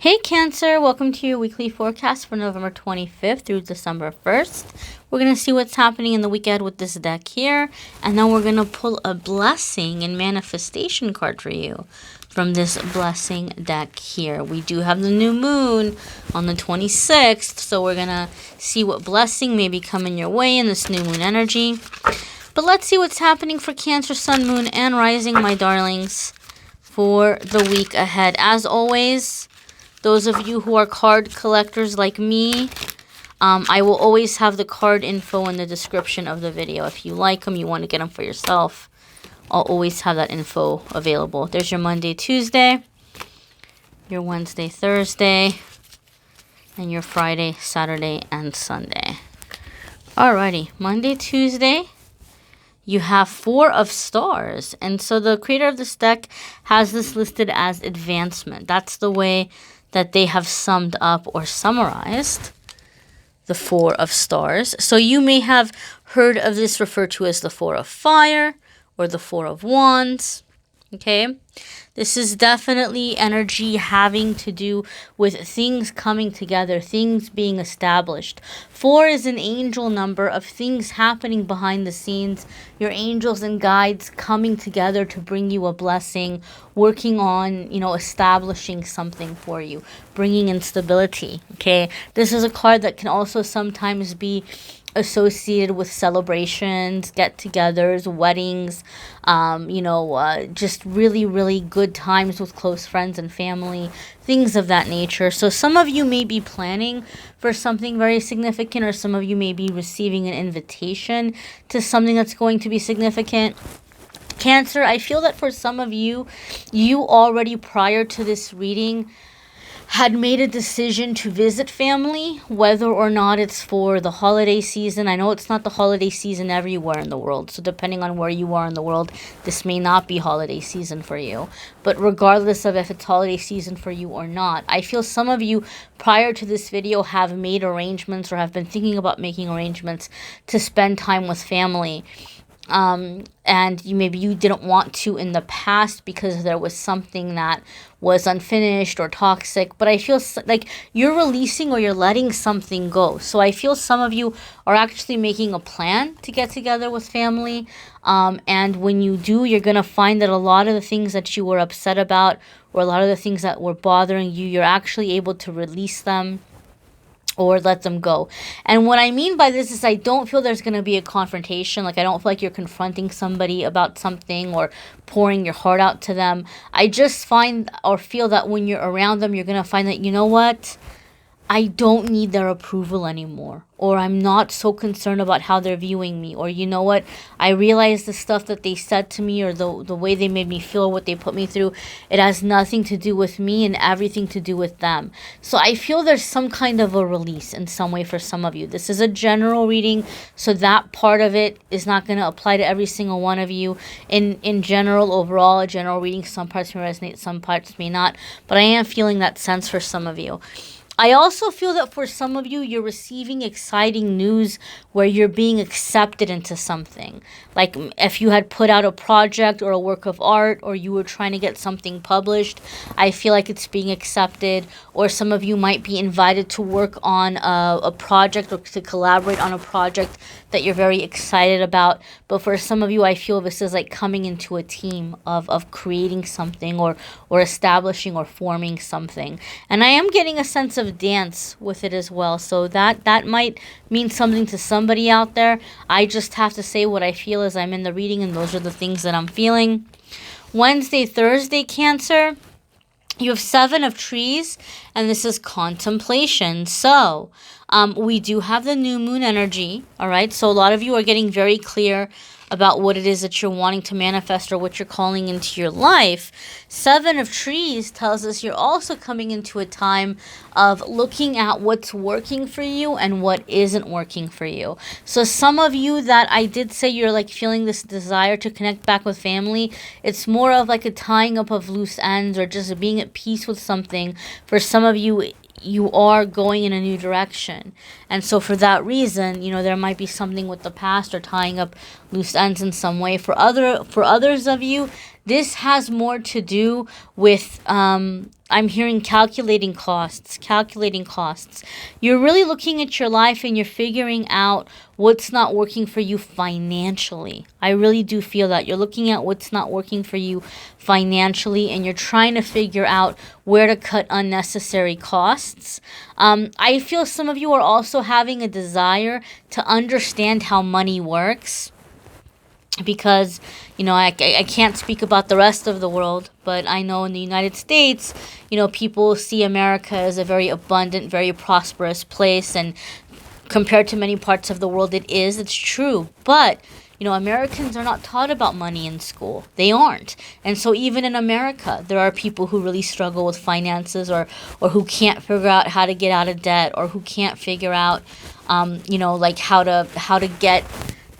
Hey Cancer, welcome to your weekly forecast for November 25th through December 1st. We're going to see what's happening in the week ahead with this deck here, and then we're going to pull a blessing and manifestation card for you from this blessing deck here. We do have the new moon on the 26th, so we're going to see what blessing may be coming your way in this new moon energy. But let's see what's happening for Cancer, Sun, Moon, and Rising, my darlings, for the week ahead. As always, those of you who are card collectors like me, I will always have the card info in the description of the video. If you like them, you want to get them for yourself, I'll always have that info available. There's your Monday, Tuesday, your Wednesday, Thursday, and your Friday, Saturday, and Sunday. Alrighty, Monday, Tuesday, you have 4 of stars. And so the creator of this deck has this listed as advancement. That's the way that they have summed up or summarized the 4 of stars. So you may have heard of this referred to as the 4 of fire or the 4 of wands. Okay, this is definitely energy having to do with things coming together, things being established. 4 is an angel number of things happening behind the scenes, your angels and guides coming together to bring you a blessing, working on, establishing something for you, bringing in stability. Okay, this is a card that can also sometimes be associated with celebrations, get-togethers, weddings, just really, really good times with close friends and family, things of that nature. So some of you may be planning for something very significant, or some of you may be receiving an invitation to something that's going to be significant. Cancer, I feel that for some of you, you already prior to this reading had made a decision to visit family, whether or not it's for the holiday season. I know it's not the holiday season everywhere in the world, so depending on where you are in the world, this may not be holiday season for you. But regardless of if it's holiday season for you or not, I feel some of you prior to this video have made arrangements or have been thinking about making arrangements to spend time with family. And maybe you didn't want to in the past because there was something that was unfinished or toxic, but I feel like you're releasing or you're letting something go. So I feel some of you are actually making a plan to get together with family. And when you do, you're going to find that a lot of the things that you were upset about or a lot of the things that were bothering you, you're actually able to release them or let them go. And what I mean by this is I don't feel there's going to be a confrontation. Like, I don't feel like you're confronting somebody about something or pouring your heart out to them. I just find or feel that when you're around them, you're going to find that, you know what? I don't need their approval anymore, or I'm not so concerned about how they're viewing me, or you know what, I realize the stuff that they said to me or the way they made me feel, what they put me through, it has nothing to do with me and everything to do with them. So I feel there's some kind of a release in some way for some of you. This is a general reading, so that part of it is not going to apply to every single one of you. In general, overall, a general reading, some parts may resonate, some parts may not, but I am feeling that sense for some of you. I also feel that for some of you, you're receiving exciting news where you're being accepted into something. Like if you had put out a project or a work of art, or you were trying to get something published, I feel like it's being accepted. Or some of you might be invited to work on a project or to collaborate on a project that you're very excited about. But for some of you, I feel this is like coming into a team of creating something or establishing or forming something. And I am getting a sense of dance with it as well, so that might mean something to somebody out there. I just have to say what I feel as I'm in the reading, and those are the things that I'm feeling. Wednesday, Thursday, Cancer, you have 7 of trees, and this is contemplation. So we do have the new moon energy, all right? So a lot of you are getting very clear about what it is that you're wanting to manifest or what you're calling into your life. 7 of trees tells us you're also coming into a time of looking at what's working for you and what isn't working for you. So some of you that I did say you're like feeling this desire to connect back with family, it's more of like a tying up of loose ends or just being at peace with something. For some of you, you are going in a new direction. And so for that reason, there might be something with the past or tying up loose ends in some way. For others of you, This has more to do with, I'm hearing calculating costs, calculating costs. You're really looking at your life and you're figuring out what's not working for you financially. I really do feel that. You're looking at what's not working for you financially and you're trying to figure out where to cut unnecessary costs. I feel some of you are also having a desire to understand how money works. Because, I can't speak about the rest of the world, but I know in the United States, people see America as a very abundant, very prosperous place. And compared to many parts of the world, it's true. But, Americans are not taught about money in school. They aren't. And so even in America, there are people who really struggle with finances or who can't figure out how to get out of debt or who can't figure out, like how to get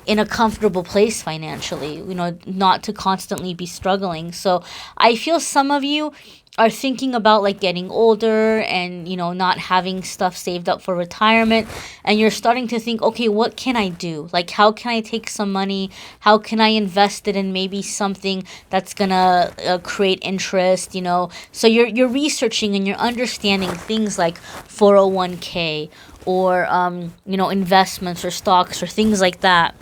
in a comfortable place financially, not to constantly be struggling. So I feel some of you are thinking about like getting older and, not having stuff saved up for retirement. And you're starting to think, okay, what can I do? Like, how can I take some money? How can I invest it in maybe something that's going to create interest, So you're researching and you're understanding things like 401k or, investments or stocks or things like that.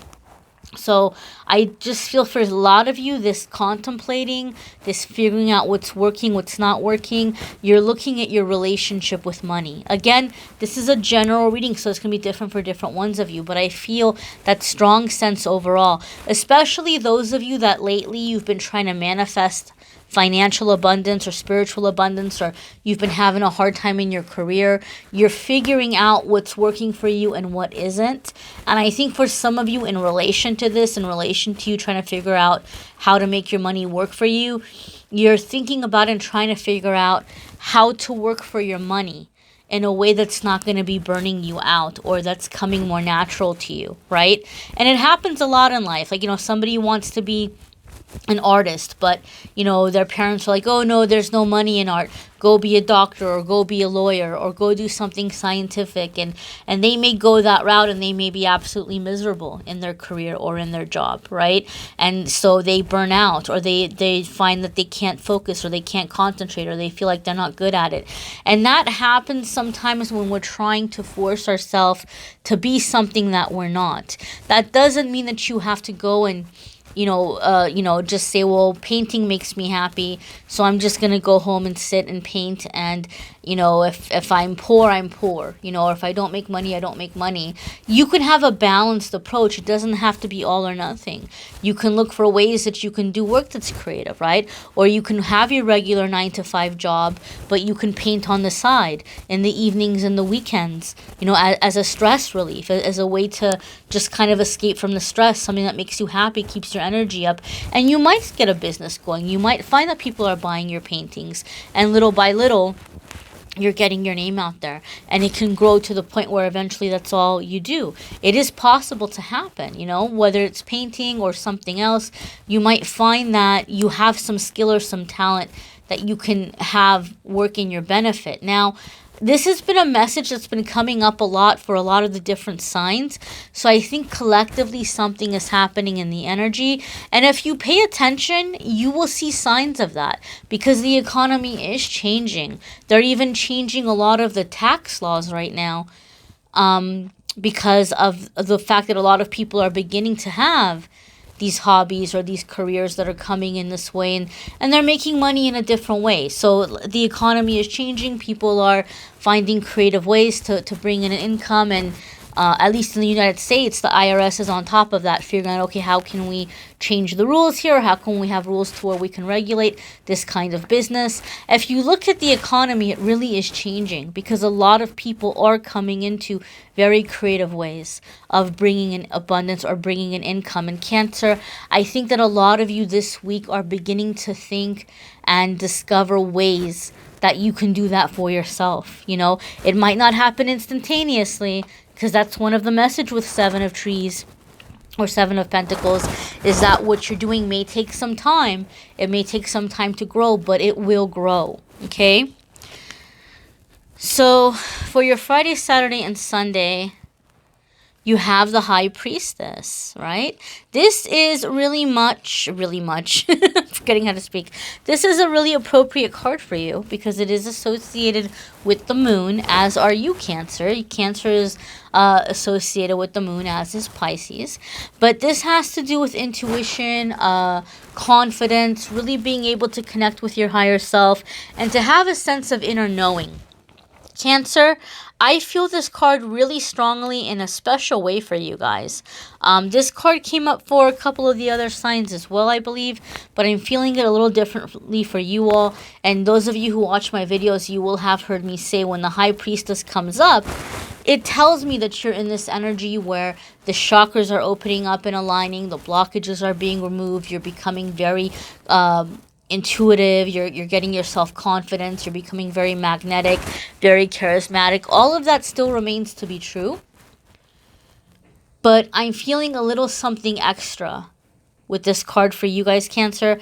So I just feel for a lot of you, this contemplating, this figuring out what's working, what's not working, you're looking at your relationship with money. Again, this is a general reading, so it's going to be different for different ones of you, but I feel that strong sense overall, especially those of you that lately you've been trying to manifest financial abundance or spiritual abundance, or you've been having a hard time in your career. You're figuring out what's working for you and what isn't. And I think for some of you, in relation to this, in relation to you trying to figure out how to make your money work for you, you're thinking about and trying to figure out how to work for your money in a way that's not going to be burning you out or that's coming more natural to you, right? And it happens a lot in life. Like, somebody wants to be an artist, but their parents are like, oh no, there's no money in art, go be a doctor or go be a lawyer or go do something scientific, and they may go that route and they may be absolutely miserable in their career or in their job, right? And so they burn out, or they find that they can't focus or they can't concentrate, or they feel like they're not good at it. And that happens sometimes when we're trying to force ourselves to be something that we're not. That doesn't mean that you have to go and just say, well, painting makes me happy, so I'm just going to go home and sit and paint. And, if I'm poor, I'm poor, or if I don't make money, I don't make money. You can have a balanced approach. It doesn't have to be all or nothing. You can look for ways that you can do work that's creative, right? Or you can have your regular 9-to-5 job, but you can paint on the side in the evenings and the weekends, as a stress relief, as a way to just kind of escape from the stress, something that makes you happy, keeps your energy up, and you might get a business going. You might find that people are buying your paintings, and little by little, you're getting your name out there, and it can grow to the point where eventually that's all you do. It is possible to happen, whether it's painting or something else. You might find that you have some skill or some talent that you can have work in your benefit. Now, this has been a message that's been coming up a lot for a lot of the different signs. So I think collectively something is happening in the energy. And if you pay attention, you will see signs of that, because the economy is changing. They're even changing a lot of the tax laws right now, because of the fact that a lot of people are beginning to have these hobbies or these careers that are coming in this way, and they're making money in a different way. So the economy is changing. People are finding creative ways to bring in an income, and at least in the United States, the IRS is on top of that, figuring out, okay, how can we change the rules here? How can we have rules to where we can regulate this kind of business? If you look at the economy, it really is changing, because a lot of people are coming into very creative ways of bringing in abundance or bringing in income. And Cancer, I think that a lot of you this week are beginning to think and discover ways that you can do that for yourself. It might not happen instantaneously, because that's one of the message with Seven of Trees or Seven of Pentacles, is that what you're doing may take some time. It may take some time to grow, but it will grow, okay? So for your Friday, Saturday, and Sunday, you have the High Priestess, right? This is really much, forgetting how to speak. This is a really appropriate card for you because it is associated with the moon, as are you, Cancer. Cancer is associated with the moon, as is Pisces. But this has to do with intuition, confidence, really being able to connect with your higher self, and to have a sense of inner knowing. Cancer, I feel this card really strongly in a special way for you guys. This card came up for a couple of the other signs as well, I believe, but I'm feeling it a little differently for you all. And those of you who watch my videos, you will have heard me say when the High Priestess comes up, it tells me that you're in this energy where the chakras are opening up and aligning, the blockages are being removed, you're becoming very intuitive, you're getting your self-confidence, you're becoming very magnetic, very charismatic. All of that still remains to be true. But I'm feeling a little something extra with this card for you guys, Cancer.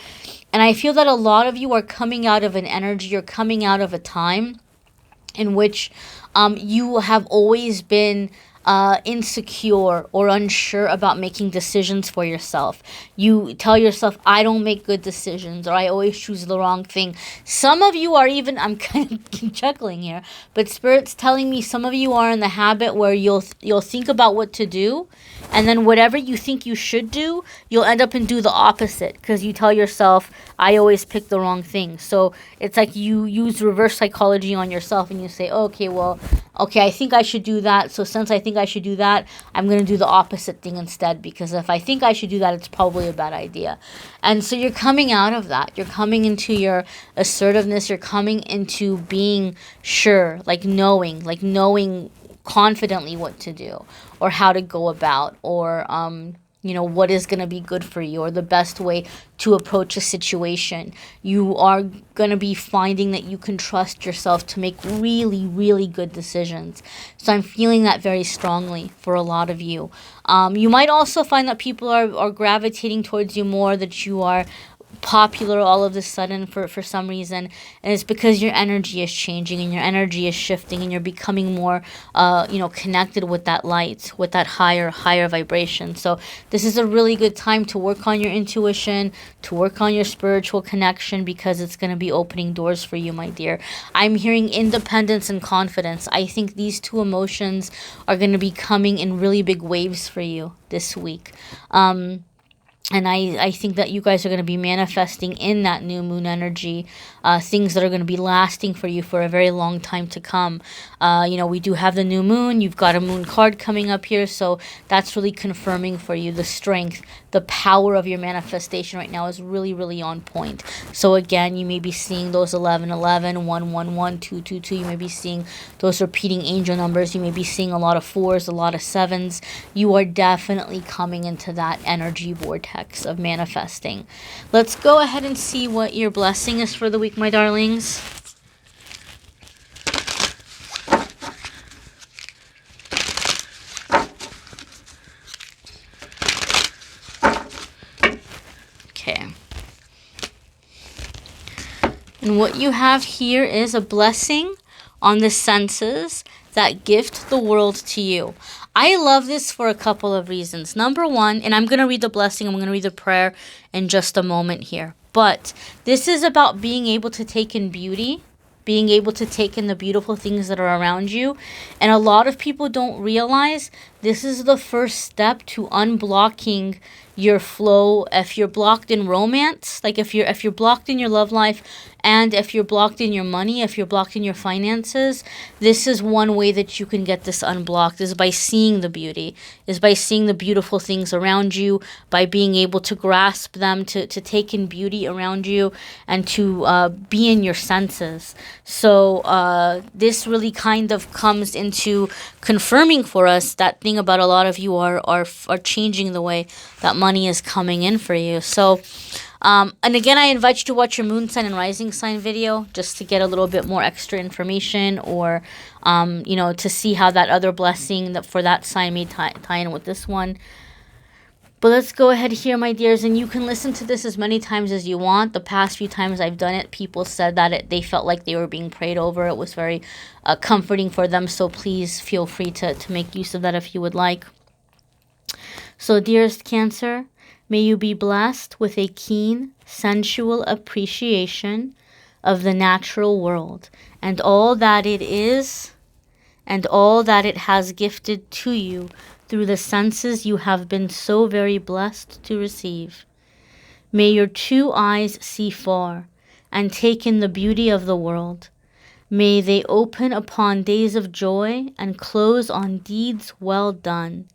And I feel that a lot of you are coming out of an energy, you're coming out of a time in which you have always been insecure or unsure about making decisions for yourself. You tell yourself, I don't make good decisions, or I always choose the wrong thing. Some of you are even, I'm kind of chuckling here, but Spirit's telling me some of you are in the habit where you'll think about what to do, and then whatever you think you should do, you'll end up and do the opposite because you tell yourself, I always pick the wrong thing. So it's like you use reverse psychology on yourself and you say, okay, I think I should do that. So since I think I should do that, I'm going to do the opposite thing instead, because if I think I should do that, it's probably a bad idea. And so you're coming out of that. You're coming into your assertiveness. You're coming into being sure, like knowing confidently what to do or how to go about, or what is going to be good for you, or the best way to approach a situation. You are going to be finding that you can trust yourself to make really, really good decisions. So I'm feeling that very strongly for a lot of you. You might also find that people are gravitating towards you more, that you are popular all of a sudden for some reason, and it's because your energy is changing and your energy is shifting and you're becoming more connected with that light, with that higher vibration. So this is a really good time to work on your intuition, to work on your spiritual connection, because it's going to be opening doors for you, my dear. I'm hearing independence and confidence. I think these two emotions are going to be coming in really big waves for you this week. And I think that you guys are going to be manifesting in that new moon energy, things that are going to be lasting for you for a very long time to come. We do have the new moon. You've got a moon card coming up here. So that's really confirming for you the strength, the power of your manifestation right now is really, really on point. So again, you may be seeing those 1111, 111, 222. You may be seeing those repeating angel numbers. You may be seeing a lot of 4s, a lot of 7s. You are definitely coming into that energy vortex of manifesting. Let's go ahead and see what your blessing is for the week, my darlings. Okay. And what you have here is a blessing on the senses that gift the world to you. I love this for a couple of reasons. Number one, and I'm going to read the blessing, I'm going to read the prayer in just a moment here. But this is about being able to take in beauty, being able to take in the beautiful things that are around you. And a lot of people don't realize this is the first step to unblocking your flow. If you're blocked in romance, like if you're blocked in your love life, and if you're blocked in your money, if you're blocked in your finances, this is one way that you can get this unblocked, is by seeing the beauty, is by seeing the beautiful things around you, by being able to grasp them, to take in beauty around you, and to be in your senses. So this really kind of comes into confirming for us that thing about a lot of you are changing the way that money is coming in for you. So and again, I invite you to watch your moon sign and rising sign video just to get a little bit more extra information, or to see how that other blessing that for that sign may tie in with this one. But let's go ahead here, my dears, and you can listen to this as many times as you want. The past few times I've done it, people said that they felt like they were being prayed over. It was very comforting for them, so please feel free to make use of that if you would like. So, dearest Cancer, may you be blessed with a keen, sensual appreciation of the natural world and all that it is and all that it has gifted to you through the senses you have been so very blessed to receive. May your two eyes see far and take in the beauty of the world. May they open upon days of joy and close on deeds well done.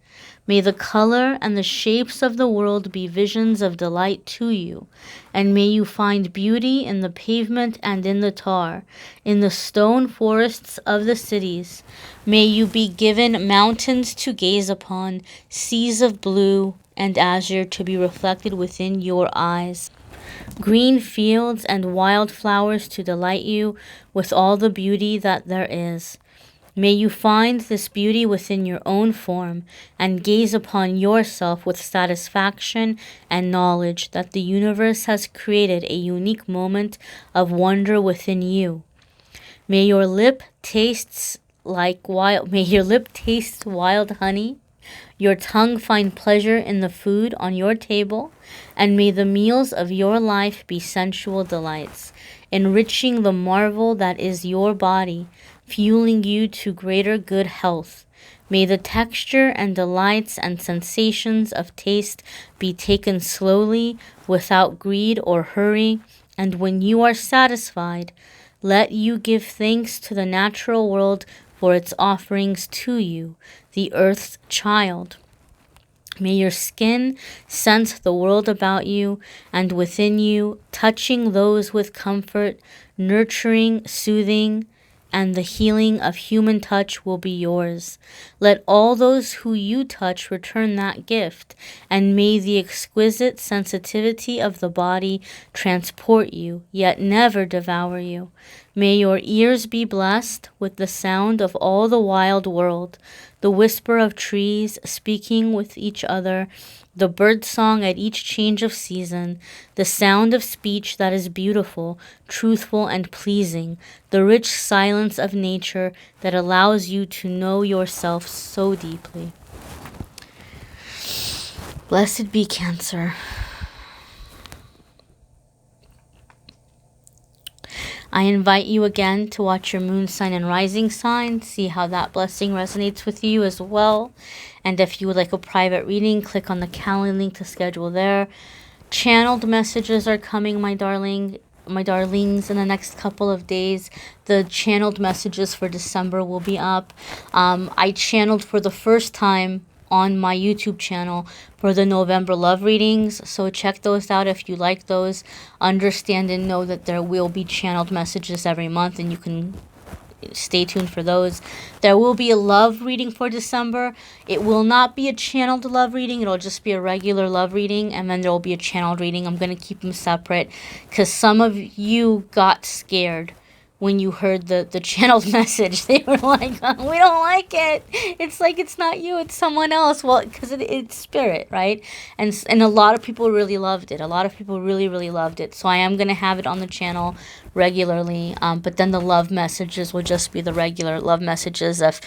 May the color and the shapes of the world be visions of delight to you, and may you find beauty in the pavement and in the tar, in the stone forests of the cities. May you be given mountains to gaze upon, seas of blue and azure to be reflected within your eyes, green fields and wild flowers to delight you with all the beauty that there is. May you find this beauty within your own form and gaze upon yourself with satisfaction and knowledge that the universe has created a unique moment of wonder within you. May your lip taste wild honey, your tongue find pleasure in the food on your table, and may the meals of your life be sensual delights, enriching the marvel that is your body, fueling you to greater good health. May the texture and delights and sensations of taste be taken slowly, without greed or hurry, and when you are satisfied, let you give thanks to the natural world for its offerings to you, the earth's child. May your skin sense the world about you and within you, touching those with comfort, nurturing, soothing, and the healing of human touch will be yours. Let all those who you touch return that gift, and may the exquisite sensitivity of the body transport you, yet never devour you. May your ears be blessed with the sound of all the wild world, the whisper of trees speaking with each other, the bird song at each change of season, the sound of speech that is beautiful, truthful, and pleasing, the rich silence of nature that allows you to know yourself so deeply. Blessed be Cancer. I invite you again to watch your moon sign and rising sign, see how that blessing resonates with you as well. And if you would like a private reading, click on the calendar link to schedule there. Channeled messages are coming, my darlings, in the next couple of days. The channeled messages for December will be up. I channeled for the first time on my YouTube channel for the November love readings, so check those out if you like those. Understand and know that there will be channeled messages every month, and you can stay tuned for those. There will be a love reading for December. It will not be a channeled love reading. It'll just be a regular love reading, and then there will be a channeled reading. I'm going to keep them separate because some of you got scared when you heard the channeled message. They were like, oh, we don't like it. It's like, it's not you, it's someone else. Well, because it's spirit, right? And a lot of people really loved it. A lot of people really, really loved it. So I am going to have it on the channel regularly. But then the love messages will just be the regular love messages. If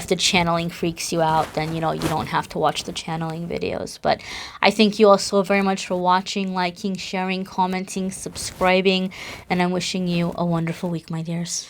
the channeling freaks you out, then, you don't have to watch the channeling videos. But I thank you all so very much for watching, liking, sharing, commenting, subscribing, and I'm wishing you a wonderful week, my dears.